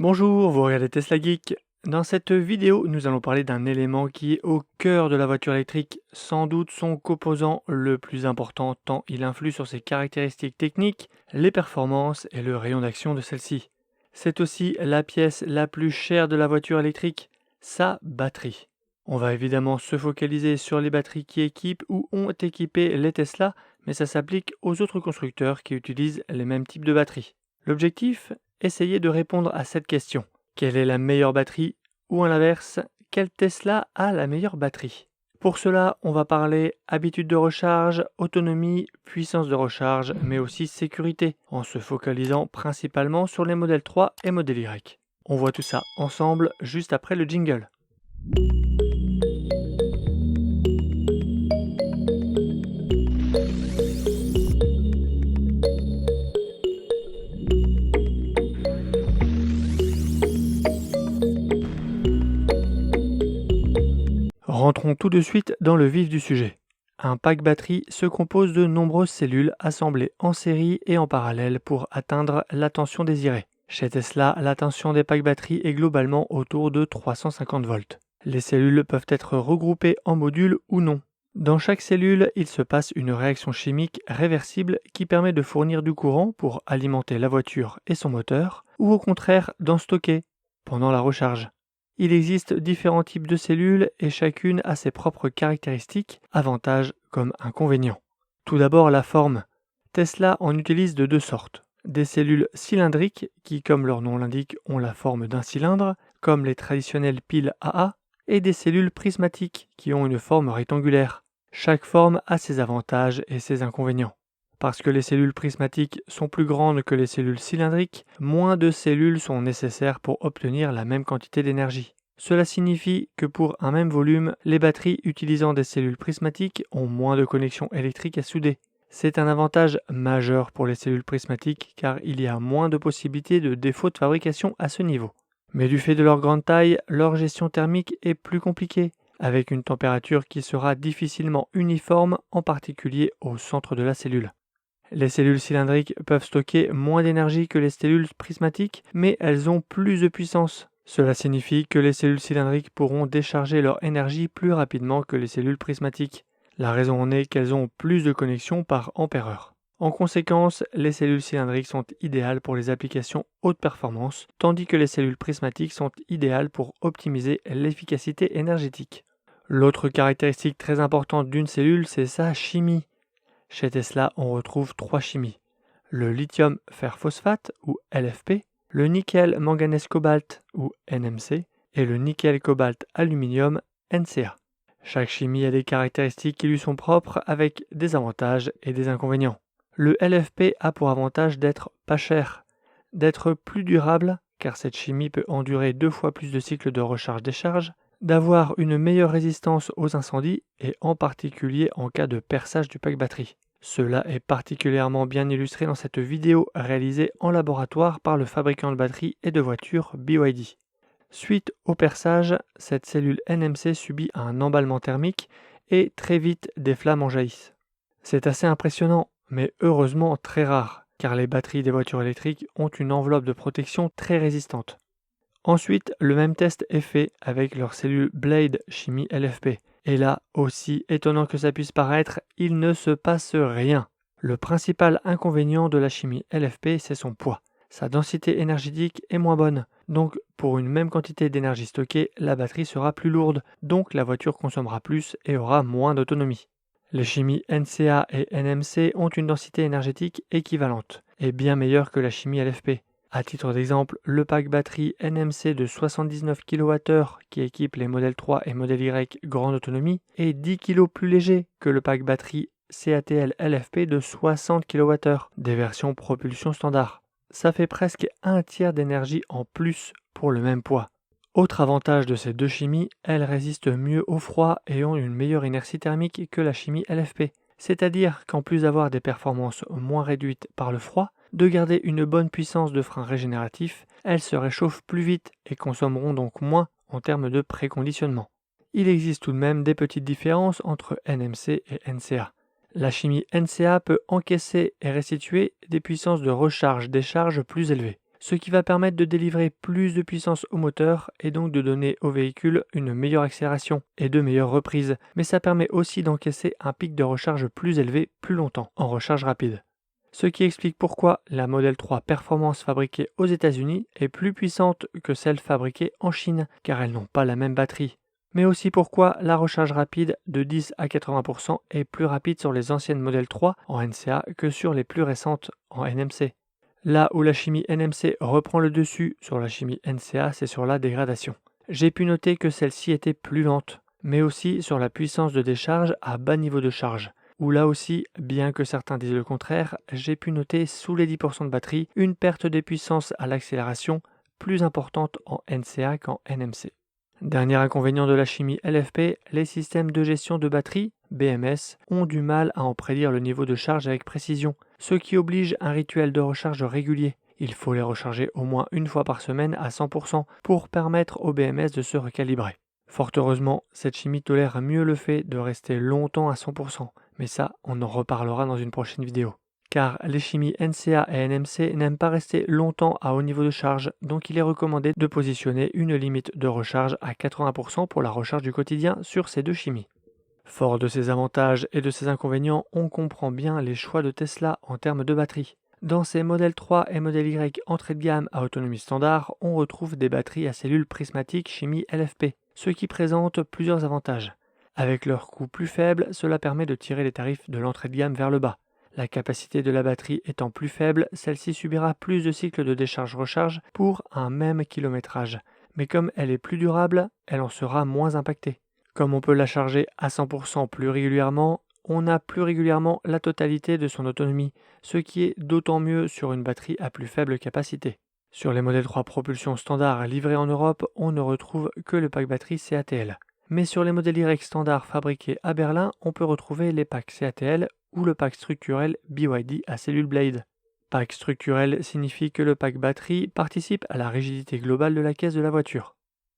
Bonjour, vous regardez Tesla Geek. Dans cette vidéo, nous allons parler d'un élément qui est au cœur de la voiture électrique, sans doute son composant le plus important tant il influe sur ses caractéristiques techniques, les performances et le rayon d'action de celle-ci. C'est aussi la pièce la plus chère de la voiture électrique, sa batterie. On va évidemment se focaliser sur les batteries qui équipent ou ont équipé les Tesla, mais ça s'applique aux autres constructeurs qui utilisent les mêmes types de batteries. L'objectif, essayez de répondre à cette question. Quelle est la meilleure batterie? Ou à l'inverse, quel Tesla a la meilleure batterie? Pour cela, on va parler habitude de recharge, autonomie, puissance de recharge, mais aussi sécurité, en se focalisant principalement sur les modèles 3 et modèle Y. On voit tout ça ensemble juste après le jingle. Rentrons tout de suite dans le vif du sujet. Un pack batterie se compose de nombreuses cellules assemblées en série et en parallèle pour atteindre la tension désirée. Chez Tesla, la tension des packs batterie est globalement autour de 350 volts. Les cellules peuvent être regroupées en modules ou non. Dans chaque cellule, il se passe une réaction chimique réversible qui permet de fournir du courant pour alimenter la voiture et son moteur, ou au contraire d'en stocker pendant la recharge. Il existe différents types de cellules et chacune a ses propres caractéristiques, avantages comme inconvénients. Tout d'abord la forme. Tesla en utilise de deux sortes. Des cellules cylindriques qui, comme leur nom l'indique, ont la forme d'un cylindre, comme les traditionnelles piles AA, et des cellules prismatiques qui ont une forme rectangulaire. Chaque forme a ses avantages et ses inconvénients. Parce que les cellules prismatiques sont plus grandes que les cellules cylindriques, moins de cellules sont nécessaires pour obtenir la même quantité d'énergie. Cela signifie que pour un même volume, les batteries utilisant des cellules prismatiques ont moins de connexions électriques à souder. C'est un avantage majeur pour les cellules prismatiques car il y a moins de possibilités de défaut de fabrication à ce niveau. Mais du fait de leur grande taille, leur gestion thermique est plus compliquée, avec une température qui sera difficilement uniforme, en particulier au centre de la cellule. Les cellules cylindriques peuvent stocker moins d'énergie que les cellules prismatiques, mais elles ont plus de puissance. Cela signifie que les cellules cylindriques pourront décharger leur énergie plus rapidement que les cellules prismatiques. La raison en est qu'elles ont plus de connexions par ampère-heure. En conséquence, les cellules cylindriques sont idéales pour les applications haute performance, tandis que les cellules prismatiques sont idéales pour optimiser l'efficacité énergétique. L'autre caractéristique très importante d'une cellule, c'est sa chimie. Chez Tesla, on retrouve trois chimies. Le lithium fer phosphate ou LFP, le nickel manganèse cobalt ou NMC et le nickel cobalt aluminium NCA. Chaque chimie a des caractéristiques qui lui sont propres avec des avantages et des inconvénients. Le LFP a pour avantage d'être pas cher, d'être plus durable car cette chimie peut endurer 2 fois plus de cycles de recharge-décharge, d'avoir une meilleure résistance aux incendies et en particulier en cas de perçage du pack batterie. Cela est particulièrement bien illustré dans cette vidéo réalisée en laboratoire par le fabricant de batteries et de voitures BYD. Suite au perçage, cette cellule NMC subit un emballement thermique et très vite des flammes en jaillissent. C'est assez impressionnant, mais heureusement très rare, car les batteries des voitures électriques ont une enveloppe de protection très résistante. Ensuite, le même test est fait avec leur cellule Blade chimie LFP. Et là, aussi étonnant que ça puisse paraître, il ne se passe rien. Le principal inconvénient de la chimie LFP, c'est son poids. Sa densité énergétique est moins bonne. Donc, pour une même quantité d'énergie stockée, la batterie sera plus lourde. Donc, la voiture consommera plus et aura moins d'autonomie. Les chimies NCA et NMC ont une densité énergétique équivalente et bien meilleure que la chimie LFP. À titre d'exemple, le pack batterie NMC de 79 kWh qui équipe les modèles 3 et modèle Y grande autonomie est 10 kg plus léger que le pack batterie CATL LFP de 60 kWh des versions propulsion standard. Ça fait presque un tiers d'énergie en plus pour le même poids. Autre avantage de ces deux chimies, elles résistent mieux au froid et ont une meilleure inertie thermique que la chimie LFP. C'est-à-dire qu'en plus d'avoir des performances moins réduites par le froid, de garder une bonne puissance de frein régénératif, elles se réchauffent plus vite et consommeront donc moins en termes de préconditionnement. Il existe tout de même des petites différences entre NMC et NCA. La chimie NCA peut encaisser et restituer des puissances de recharge-décharge plus élevées. ce qui va permettre de délivrer plus de puissance au moteur et donc de donner au véhicule une meilleure accélération et de meilleures reprises, mais ça permet aussi d'encaisser un pic de recharge plus élevé plus longtemps en recharge rapide. Ce qui explique pourquoi la Model 3 Performance fabriquée aux États-Unis est plus puissante que celle fabriquée en Chine, car elles n'ont pas la même batterie. Mais aussi pourquoi la recharge rapide de 10 à 80% est plus rapide sur les anciennes Model 3 en NCA que sur les plus récentes en NMC. Là où la chimie NMC reprend le dessus sur la chimie NCA, c'est sur la dégradation. J'ai pu noter que celle-ci était plus lente, mais aussi sur la puissance de décharge à bas niveau de charge, où là aussi, bien que certains disent le contraire, j'ai pu noter sous les 10% de batterie une perte de puissance à l'accélération plus importante en NCA qu'en NMC. Dernier inconvénient de la chimie LFP, les systèmes de gestion de batterie, BMS, ont du mal à en prédire le niveau de charge avec précision, ce qui oblige un rituel de recharge régulier. Il faut les recharger au moins une fois par semaine à 100% pour permettre au BMS de se recalibrer. Fort heureusement, cette chimie tolère mieux le fait de rester longtemps à 100%, mais ça, on en reparlera dans une prochaine vidéo. Car les chimies NCA et NMC n'aiment pas rester longtemps à haut niveau de charge, donc il est recommandé de positionner une limite de recharge à 80% pour la recharge du quotidien sur ces deux chimies. Fort de ces avantages et de ces inconvénients, on comprend bien les choix de Tesla en termes de batterie. Dans ces Model 3 et Model Y entrée de gamme à autonomie standard, on retrouve des batteries à cellules prismatiques chimie LFP, ce qui présente plusieurs avantages. Avec leur coût plus faible, cela permet de tirer les tarifs de l'entrée de gamme vers le bas. La capacité de la batterie étant plus faible, celle-ci subira plus de cycles de décharge-recharge pour un même kilométrage. Mais comme elle est plus durable, elle en sera moins impactée. Comme on peut la charger à 100% plus régulièrement, on a plus régulièrement la totalité de son autonomie, ce qui est d'autant mieux sur une batterie à plus faible capacité. Sur les Model 3 propulsion standard livrés en Europe, on ne retrouve que le pack batterie CATL. Mais sur les Model Y standard fabriqués à Berlin, on peut retrouver les packs CATL ou le pack structurel BYD à cellule Blade. Pack structurel signifie que le pack batterie participe à la rigidité globale de la caisse de la voiture.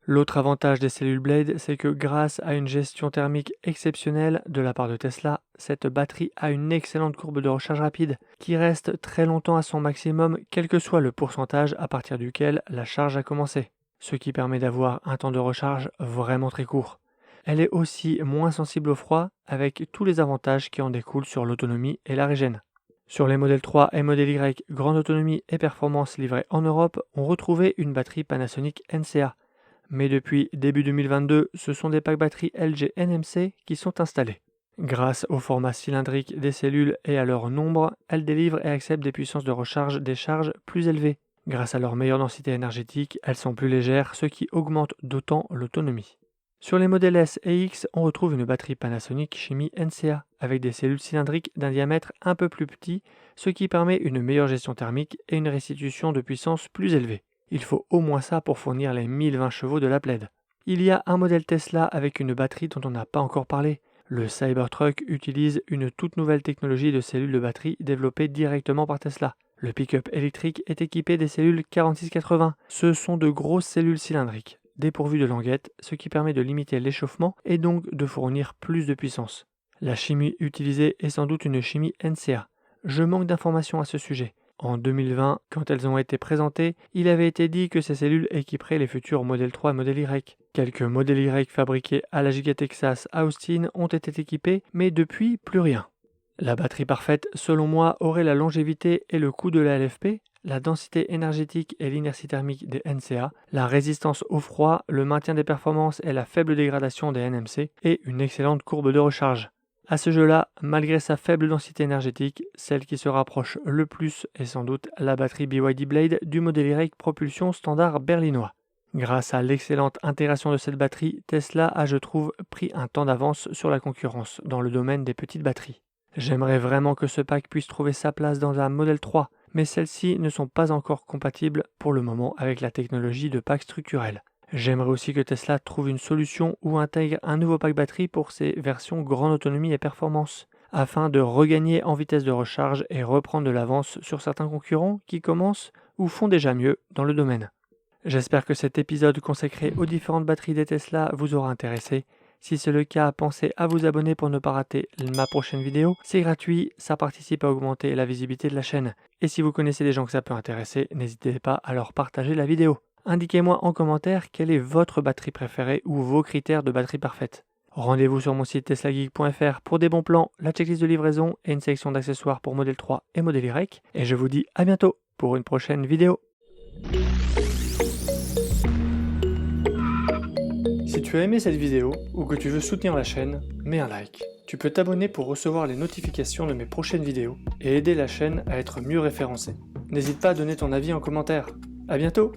L'autre avantage des cellules Blade, c'est que grâce à une gestion thermique exceptionnelle de la part de Tesla, cette batterie a une excellente courbe de recharge rapide qui reste très longtemps à son maximum, quel que soit le pourcentage à partir duquel la charge a commencé, ce qui permet d'avoir un temps de recharge vraiment très court. Elle est aussi moins sensible au froid, avec tous les avantages qui en découlent sur l'autonomie et la régène. Sur les Model 3 et Model Y, grande autonomie et performance livrées en Europe, on retrouvait une batterie Panasonic NCA. Mais depuis début 2022, ce sont des packs batteries LG NMC qui sont installés. Grâce au format cylindrique des cellules et à leur nombre, elles délivrent et acceptent des puissances de recharge-décharge plus élevées. Grâce à leur meilleure densité énergétique, elles sont plus légères, ce qui augmente d'autant l'autonomie. Sur les modèles S et X, on retrouve une batterie Panasonic chimie NCA avec des cellules cylindriques d'un diamètre un peu plus petit, ce qui permet une meilleure gestion thermique et une restitution de puissance plus élevée. Il faut au moins ça pour fournir les 1020 chevaux de la Plaid. Il y a un modèle Tesla avec une batterie dont on n'a pas encore parlé. Le Cybertruck utilise une toute nouvelle technologie de cellules de batterie développée directement par Tesla. Le pick-up électrique est équipé des cellules 4680. Ce sont de grosses cellules cylindriques, dépourvues de languettes, ce qui permet de limiter l'échauffement et donc de fournir plus de puissance. La chimie utilisée est sans doute une chimie NCA. Je manque d'informations à ce sujet. En 2020, quand elles ont été présentées, il avait été dit que ces cellules équiperaient les futurs Model 3 et Model Y. Quelques Model Y fabriqués à la Giga Texas à Austin ont été équipés, mais depuis, plus rien. La batterie parfaite, selon moi, aurait la longévité et le coût de la LFP, la densité énergétique et l'inertie thermique des NCA, la résistance au froid, le maintien des performances et la faible dégradation des NMC, et une excellente courbe de recharge. À ce jeu-là, malgré sa faible densité énergétique, celle qui se rapproche le plus est sans doute la batterie BYD Blade du Model Y propulsion standard berlinois. Grâce à l'excellente intégration de cette batterie, Tesla a, je trouve, pris un temps d'avance sur la concurrence dans le domaine des petites batteries. J'aimerais vraiment que ce pack puisse trouver sa place dans un Model 3, mais celles-ci ne sont pas encore compatibles pour le moment avec la technologie de pack structurel. J'aimerais aussi que Tesla trouve une solution ou intègre un nouveau pack batterie pour ses versions grande autonomie et performance, afin de regagner en vitesse de recharge et reprendre de l'avance sur certains concurrents qui commencent ou font déjà mieux dans le domaine. J'espère que cet épisode consacré aux différentes batteries des Tesla vous aura intéressé. Si c'est le cas, pensez à vous abonner pour ne pas rater ma prochaine vidéo. C'est gratuit, ça participe à augmenter la visibilité de la chaîne. Et si vous connaissez des gens que ça peut intéresser, n'hésitez pas à leur partager la vidéo. Indiquez-moi en commentaire quelle est votre batterie préférée ou vos critères de batterie parfaite. Rendez-vous sur mon site teslageek.fr pour des bons plans, la checklist de livraison et une sélection d'accessoires pour Model 3 et Model Y. Et je vous dis à bientôt pour une prochaine vidéo. Si tu as aimé cette vidéo ou que tu veux soutenir la chaîne, mets un like. Tu peux t'abonner pour recevoir les notifications de mes prochaines vidéos et aider la chaîne à être mieux référencée. N'hésite pas à donner ton avis en commentaire. À bientôt!